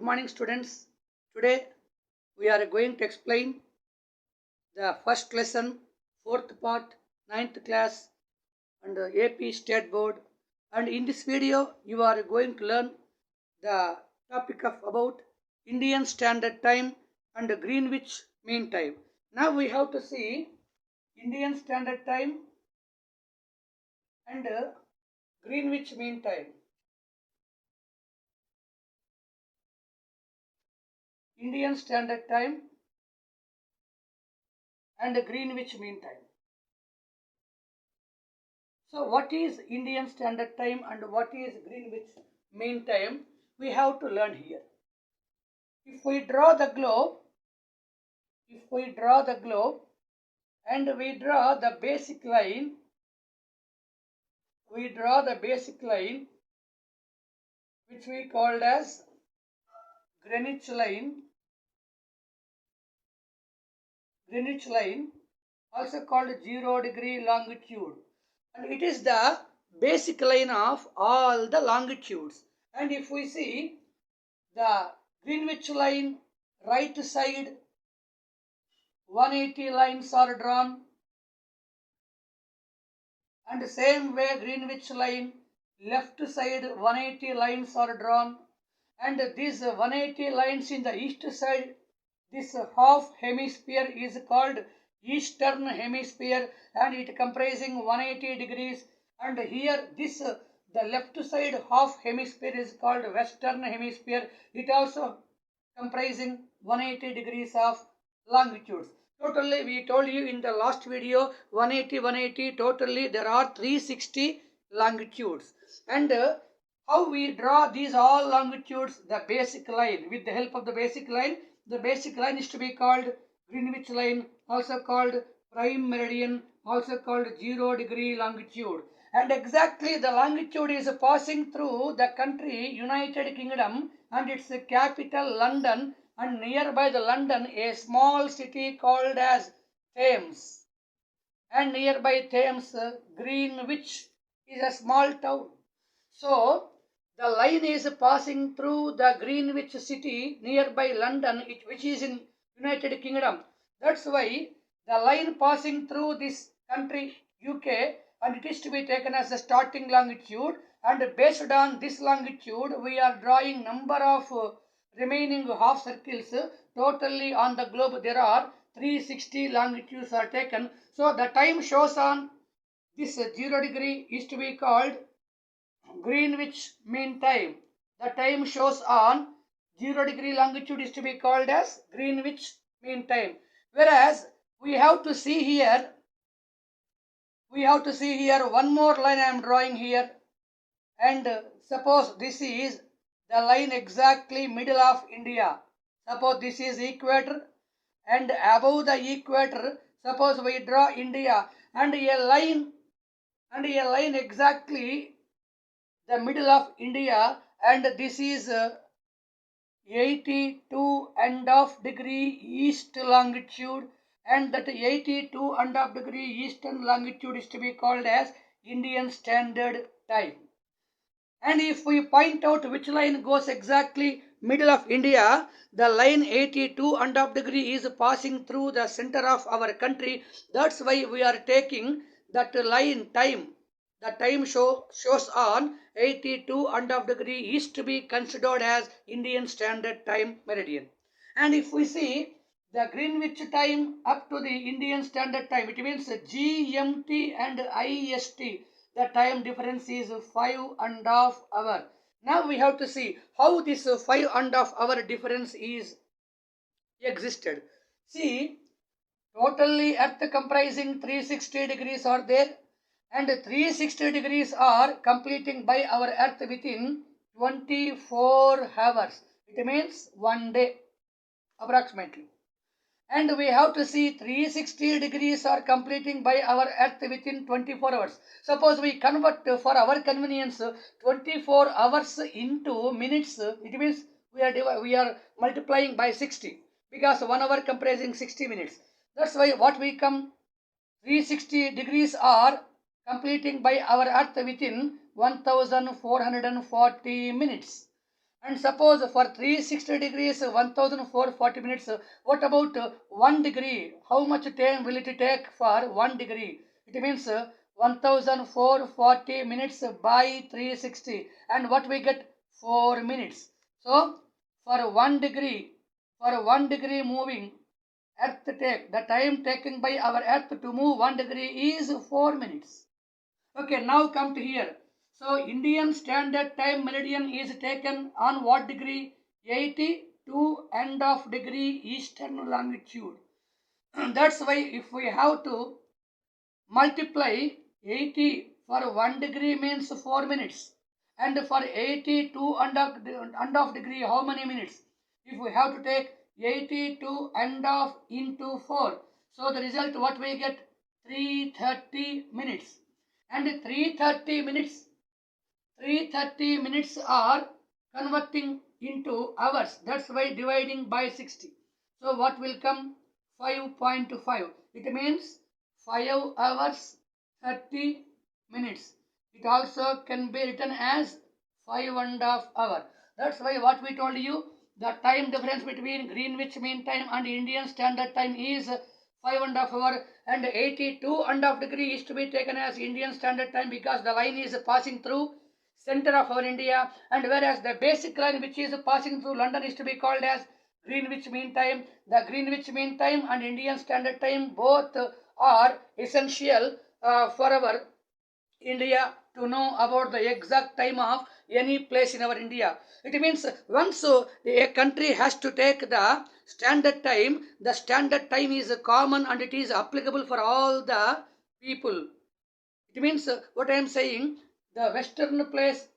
morning, students. Today we are going to explain the first lesson, fourth part, ninth class, and AP State Board. And in this video, you are going to learn the topic of about Indian Standard Time and Greenwich Mean Time. Now we have to see Indian Standard Time and Greenwich Mean Time. Indian Standard Time and Greenwich Mean Time. So what is Indian Standard Time and what is Greenwich Mean Time? We have to learn here. If we draw the globe and we draw the basic line, which we called as Greenwich line, also called 0-degree longitude, and it is the basic line of all the longitudes. And if we see the Greenwich line right side 180 lines are drawn, and the same way Greenwich line left side 180 lines are drawn, and these 180 lines in the east side, this half hemisphere is called eastern hemisphere and it comprising 180 degrees, and here this the left side half hemisphere is called western hemisphere, it also comprising 180 degrees of longitudes. Totally we told you in the last video 180 totally there are 360 longitudes. And how we draw these all longitudes? The basic line, with the help of the basic line is to be called Greenwich line, also called prime meridian, also called 0-degree longitude. And exactly the longitude is passing through the country United Kingdom and its capital London, and nearby the London a small city called as Thames, and nearby Thames Greenwich is a small town. So the line is passing through the Greenwich city nearby London, which is in United Kingdom. That's why the line passing through this country UK, and it is to be taken as the starting longitude, and based on this longitude we are drawing number of remaining half circles. Totally on the globe there are 360 longitudes are taken. So the time shows on this 0-degree is to be called Greenwich Mean Time. The time shows on 0-degree longitude is to be called as Greenwich Mean Time. Whereas we have to see here one more line I am drawing here, and suppose this is the line exactly middle of India. Suppose this is equator, and above the equator suppose we draw India, and a line exactly the middle of India, and this is 82.5 east longitude, and that 82.5 eastern longitude is to be called as Indian Standard Time. And if we point out which line goes exactly middle of India, the line 82.5 is passing through the center of our country. That's why we are taking that line time. The time shows on 82.5 is to be considered as Indian Standard Time meridian. And if we see the Greenwich time up to the Indian Standard Time, it means GMT and IST. The time difference is 5.5 hours. Now we have to see how this 5.5 hour difference is existed. See, totally Earth comprising 360 degrees are there, and 360 degrees are completing by our Earth within 24 hours. It means 1 day approximately. And we have to see 360 degrees are completing by our Earth within 24 hours. Suppose we convert for our convenience 24 hours into minutes. It means we are multiplying by 60 because 1 hour comprising 60 minutes. That's why what we come 360 degrees are completing by our Earth within 1440 minutes. And suppose for 360 degrees 1440 minutes, what about 1 degree? How much time will it take for 1 degree? It means 1440 minutes by 360, and what we get? 4 minutes. So for 1 degree, moving earth take, the time taken by our earth to move 1 degree is 4 minutes. Okay, now come to here. So Indian Standard Time meridian is taken on what degree? 82 and of degree eastern longitude. That's why if we have to multiply 80 for 1 degree means 4 minutes, and for 82 and of degree how many minutes? If we have to take 82 and of into 4, so the result what we get? 330 minutes. And 330 minutes are converting into hours. That's why dividing by 60. So what will come? 5.5. It means 5 hours 30 minutes. It also can be written as 5.5 hour. That's why what we told you, the time difference between Greenwich Mean Time and Indian Standard Time is 5.5 hour, and 82 and of degree is to be taken as Indian Standard Time because the line is passing through center of our India, and whereas the basic line which is passing through London is to be called as Greenwich Mean Time. The Greenwich Mean Time and Indian Standard Time both are essential for our India to know about the exact time of any place in our India. It means once a country has to take the standard time is common and it is applicable for all the people. It means what I am saying, the western place,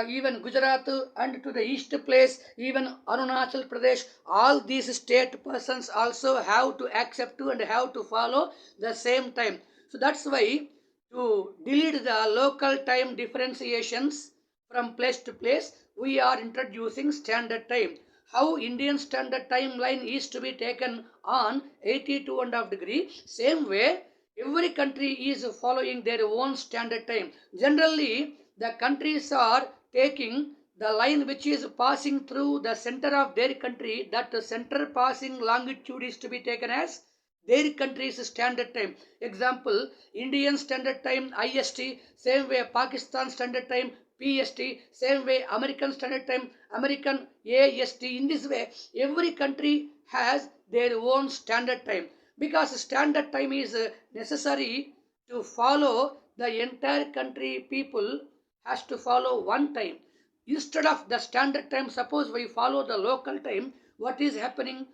even Gujarat, and to the east place, even Arunachal Pradesh, all these state persons also have to accept to and have to follow the same time. So that's why to delete the local time differentiations from place to place, we are introducing standard time. How Indian standard timeline is to be taken on 82 and a half degree, same way every country is following their own standard time. Generally, the countries are taking the line which is passing through the center of their country, that center passing longitude is to be taken as their country's standard time. Example, Indian standard time IST, same way Pakistan standard time PST, same way American standard time American AST. In this way, every country has their own standard time, because standard time is necessary to follow. The entire country people has to follow one time. Instead of the standard time, suppose we follow the local time, what is happening?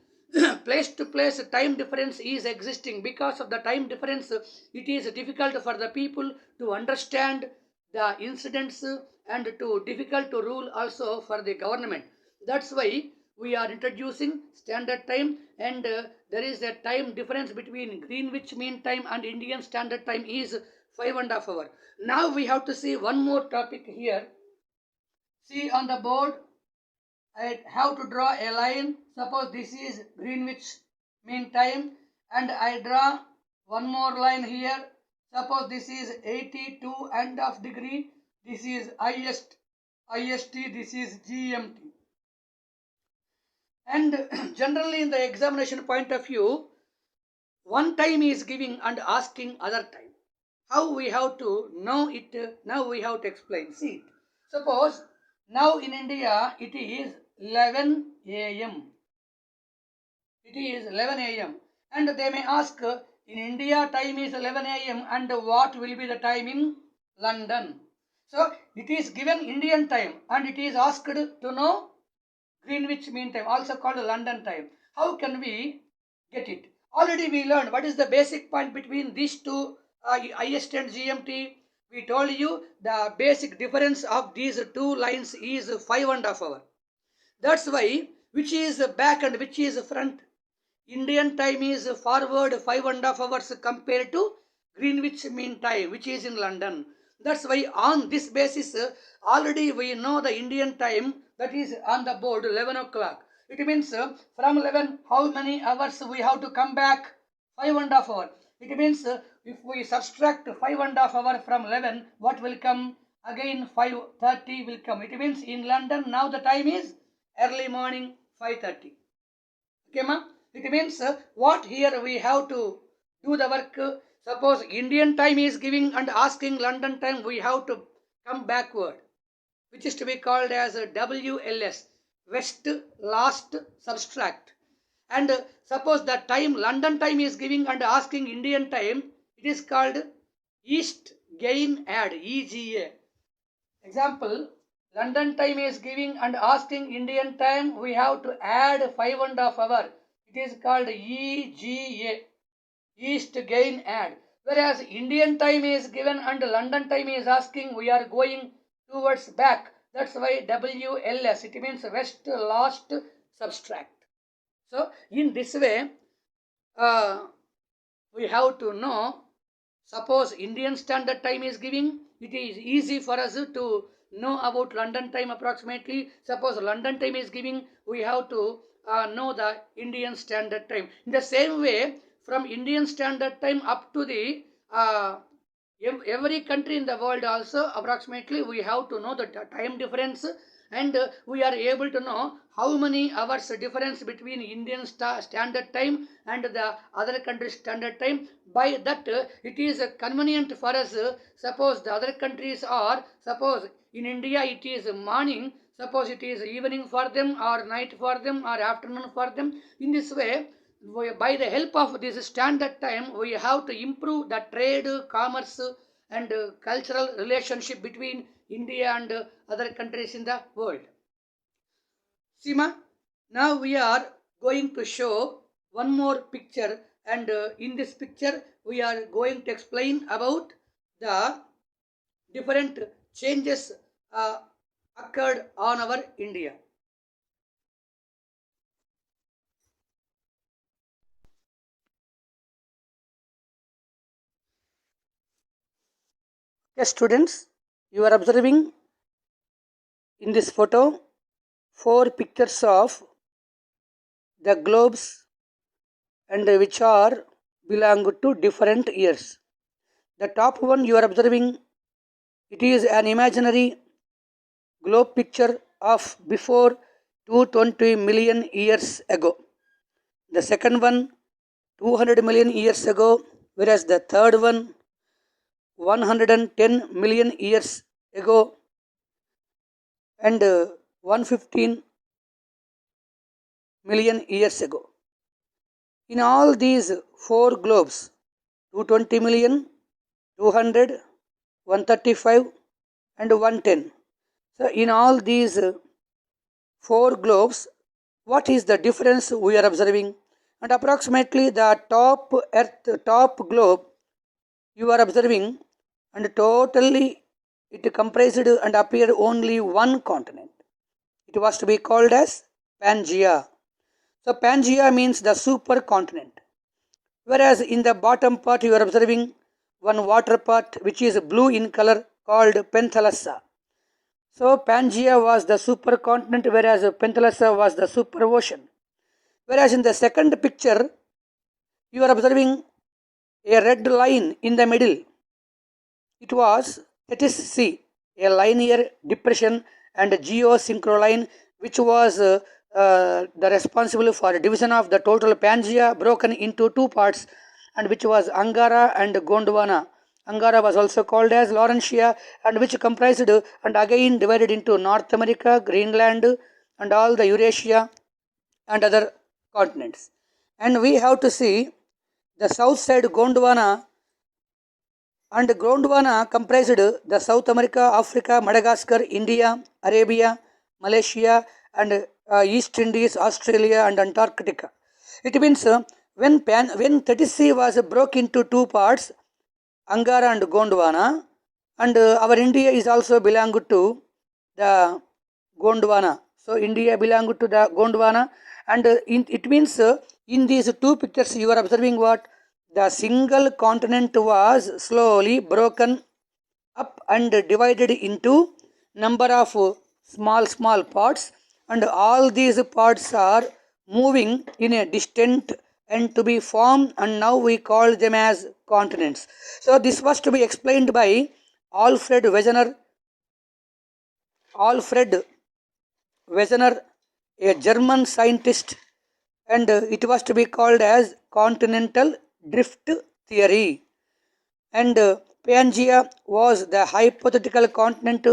Place to place time difference is existing. Because of the time difference, it is difficult for the people to understand the incidents and to difficult to rule also for the government. That's why we are introducing standard time, and there is a time difference between Greenwich Mean Time and Indian Standard Time is 5.5 hours. Now we have to see one more topic here. See on the board, I have to draw a line. Suppose this is Greenwich Mean Time, and I draw one more line here. Suppose this is 82 and of degree. This is IST, this is GMT. And generally in the examination point of view, one time is giving and asking other time. How we have to know it? Now we have to explain. See, suppose now in India it is 11 a.m. It is 11 a.m. and they may ask, in India time is 11 a.m. and what will be the time in London? So it is given Indian time and it is asked to know Greenwich Mean Time, also called London time. How can we get it? Already we learned what is the basic point between these two, IST and GMT. We told you the basic difference of these two lines is 5.5 hours. That's why which is back and which is front. Indian time is forward 5.5 hours compared to Greenwich Mean Time, which is in London. That's why on this basis, already we know the Indian time, that is on the board 11 o'clock. It means from 11, how many hours we have to come back? 5.5 hours. It means if we subtract 5.5 hours from 11, what will come? again 5:30 will come. It means in London now the time is early morning 5:30. Okay, ma? It means what here we have to do the work. Suppose Indian time is giving and asking London time, we have to come backward, which is to be called as WLS, West Last Subtract. And suppose the time London time is giving and asking Indian time, it is called East Gain Add, EGA. Example, London time is giving and asking Indian time, we have to add 5.5 hours. It is called EGA, East Gain Add. Whereas Indian time is given and London time is asking, we are going towards back. That's why WLS, it means West Last Subtract. So in this way, we have to know, suppose Indian Standard Time is giving, it is easy for us to know about London time approximately. Suppose London time is giving, we have to know the Indian Standard Time. In the same way, from Indian Standard Time up to the every country in the world also approximately we have to know the time difference, and we are able to know how many hours difference between Indian Standard Time and the other country's Standard Time. By that it is convenient for us. Suppose the other countries are, suppose in India it is morning, suppose it is evening for them or night for them or afternoon for them. In this way, by the help of this standard time, we have to improve the trade, commerce and cultural relationship between India and other countries in the world. Sima, now we are going to show one more picture, and in this picture we are going to explain about the different changes occurred on our India. Yes, students, you are observing in this photo 4 pictures of the globes, and which are belong to different years. The top one you are observing, it is an imaginary globe picture of before 220 million years ago. The second one 200 million years ago, whereas the third one 110 million years ago, and 115 million years ago. In all these 4 globes, 220 million, 200, 135 and 110. So in all these 4 globes, what is the difference we are observing? And approximately the top globe you are observing, and totally it comprised and appeared only one continent. It was to be called as Pangaea. So Pangaea means the supercontinent. Whereas in the bottom part you are observing one water part which is blue in color called Penthalassa. So Pangaea was the supercontinent, whereas Penthalassa was the super ocean. Whereas in the second picture you are observing a red line in the middle. It was Tethys Sea, a linear depression and geosynchroline which was the responsible for division of the total Pangaea, broken into 2 parts, and which was Angara and Gondwana. Angara was also called as Laurentia, and which comprised and again divided into North America, Greenland and all the Eurasia and other continents. And we have to see the south side Gondwana, and Gondwana comprised the South America, Africa, Madagascar, India, Arabia, Malaysia and East Indies, Australia and Antarctica. It means when Tethys Sea was broke into 2 parts, Angara and Gondwana, and our India is also belong to the Gondwana. So India belong to the Gondwana, and it means in these 2 pictures you are observing what? The single continent was slowly broken up and divided into number of small parts, and all these parts are moving in a distant and to be formed, and now we call them as continents. So this was to be explained by Alfred Wegener Alfred Wegener, a German scientist, and it was to be called as continental drift theory. And Pangea was the hypothetical continent,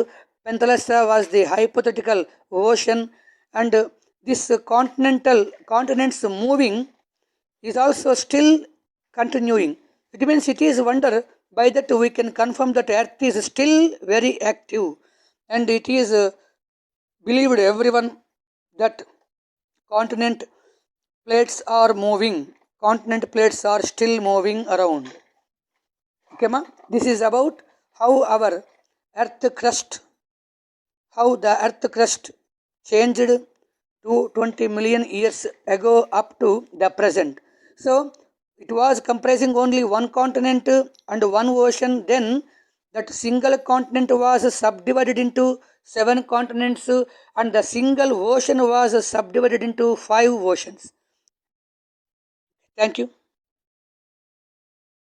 Penthesilea was the hypothetical ocean, and this continents moving is also still continuing. It means it is wonder by that we can confirm that Earth is still very active, and it is believed everyone that continent plates are moving. Continent plates are still moving around. Okay, ma? This is about how our Earth crust, how the Earth crust changed to 20 million years ago up to the present. So it was comprising only one continent and one ocean. Then that single continent was subdivided into 7 continents, and the single ocean was subdivided into 5 oceans. Thank you.